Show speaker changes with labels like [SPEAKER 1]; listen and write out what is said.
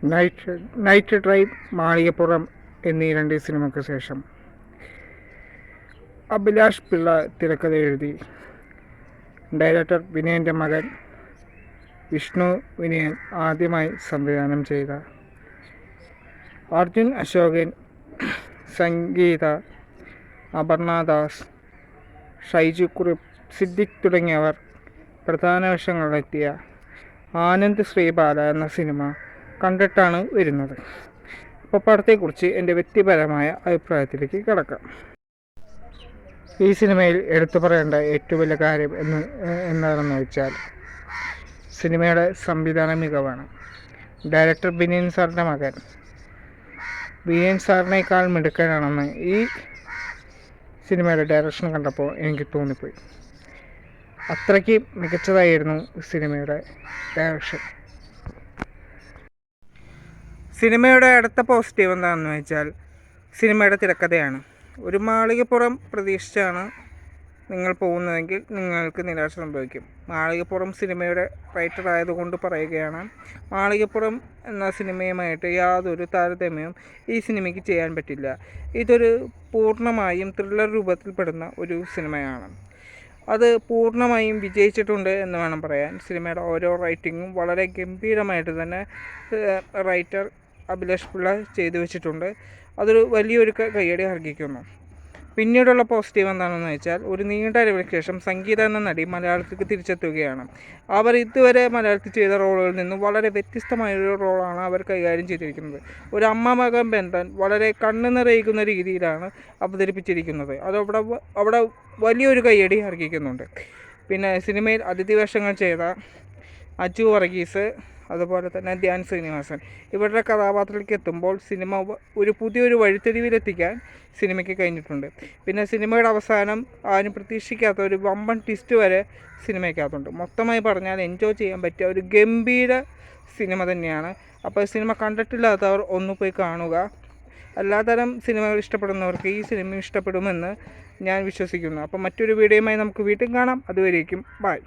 [SPEAKER 1] Night drive, Malikappuram എന്നീ 2 സിനിമയ്ക്ക് ശേഷം അഭിലാഷ് പിള്ള തിരക്കഥ എഴുതി ഡയറക്ടർ വിനയൻ്റെ മകൻ വിഷ്ണു വിനയൻ ആദ്യമായി സംവിധാനം ചെയ്ത അർജുൻ അശോകൻ, സംഗീത, അപർണദാസ്, ഷൈജു കുറുപ്പ്, സിദ്ദിഖ് തുടങ്ങിയവർ പ്രധാന വേഷങ്ങളിലെത്തിയ ആനന്ദ് ശ്രീബാല എന്ന സിനിമ കണ്ടിട്ടാണ് വരുന്നത്. അപ്പോൾ പടത്തെക്കുറിച്ച് എൻ്റെ വ്യക്തിപരമായ അഭിപ്രായത്തിലേക്ക് കിടക്കാം. ഈ സിനിമയിൽ എടുത്തു പറയേണ്ട ഏറ്റവും വലിയ കാര്യം എന്താണെന്ന് വെച്ചാൽ സിനിമയുടെ സംവിധാന മികവാണ്. ഡയറക്ടർ വിനയൻ സാറിൻ്റെ മകൻ വിനയൻ സാറിനേക്കാൾ മിടുക്കനാണെന്ന് ഈ സിനിമയുടെ ഡയറക്ഷൻ കണ്ടപ്പോൾ എനിക്ക് തോന്നിപ്പോയി. അത്രയ്ക്ക് മികച്ചതായിരുന്നു സിനിമയുടെ ഡയറക്ഷൻ. സിനിമയുടെ അടുത്ത പോസിറ്റീവ് എന്താണെന്ന് വെച്ചാൽ സിനിമയുടെ തിരക്കഥയാണ്. ഒരു മാളികപ്പുറം പ്രതീക്ഷിച്ചാണ് നിങ്ങൾ പോകുന്നതെങ്കിൽ നിങ്ങൾക്ക് നിരാശ സംഭവിക്കും. മാളികപ്പുറം സിനിമയുടെ റൈറ്റർ ആയതുകൊണ്ട് പറയുകയാണ്, മാളികപ്പുറം എന്ന സിനിമയുമായിട്ട് യാതൊരു താരതമ്യവും ഈ സിനിമയ്ക്ക് ചെയ്യാൻ പറ്റില്ല. ഇതൊരു പൂർണ്ണമായും ത്രില്ലർ രൂപത്തിൽപ്പെടുന്ന ഒരു സിനിമയാണ്. അത് പൂർണ്ണമായും വിജയിച്ചിട്ടുണ്ട് എന്ന് വേണം പറയാൻ. സിനിമയുടെ ഓരോ റൈറ്റിങ്ങും വളരെ ഗംഭീരമായിട്ട് തന്നെ റൈറ്റർ അഭിലാഷ് പിള്ള ചെയ്തു വെച്ചിട്ടുണ്ട്. അതൊരു വലിയൊരു കയ്യടി അർഹിക്കുന്നു. പിന്നീടുള്ള പോസിറ്റീവ് എന്താണെന്ന് വെച്ചാൽ ഒരു നീണ്ട ഇടവേളയ്ക്ക് ശേഷം സംഗീത എന്ന നടി മലയാളത്തിലേക്ക് തിരിച്ചെത്തുകയാണ്. അവർ ഇതുവരെ മലയാളത്തിൽ ചെയ്ത റോളുകളിൽ നിന്നും വളരെ വ്യത്യസ്തമായൊരു റോളാണ് അവർ കൈകാര്യം ചെയ്തിരിക്കുന്നത്. ഒരു അമ്മ മകൻ ബന്ധം വളരെ കണ്ണു നിറയിക്കുന്ന രീതിയിലാണ് അവതരിപ്പിച്ചിരിക്കുന്നത്. അത് അവിടെ വലിയൊരു കയ്യടി അർഹിക്കുന്നുണ്ട്. പിന്നെ സിനിമയിൽ അതിഥി വേഷങ്ങൾ ചെയ്ത അജു വർഗീസ്, അതുപോലെ തന്നെ ധ്യാൻ ശ്രീനിവാസൻ, ഇവരുടെ കഥാപാത്രത്തിലേക്ക് എത്തുമ്പോൾ സിനിമ പുതിയൊരു വഴിത്തിരിവിലെത്തിക്കാൻ സിനിമയ്ക്ക് കഴിഞ്ഞിട്ടുണ്ട്. പിന്നെ സിനിമയുടെ അവസാനം ആരും പ്രതീക്ഷിക്കാത്ത ഒരു വമ്പൻ ട്വിസ്റ്റ് വരെ സിനിമയ്ക്കകത്തുണ്ട്. മൊത്തമായി പറഞ്ഞാൽ എൻജോയ് ചെയ്യാൻ പറ്റിയ ഒരു ഗംഭീര സിനിമ തന്നെയാണ്. അപ്പോൾ സിനിമ കണ്ടിട്ടില്ലാത്തവർ ഒന്ന് പോയി കാണുക. എല്ലാതരം സിനിമകൾ ഇഷ്ടപ്പെടുന്നവർക്ക് ഈ സിനിമ ഇഷ്ടപ്പെടുമെന്ന് ഞാൻ വിശ്വസിക്കുന്നു. അപ്പോൾ മറ്റൊരു വീഡിയോയുമായി നമുക്ക് വീണ്ടും കാണാം. അതുവരേക്കും ബൈ.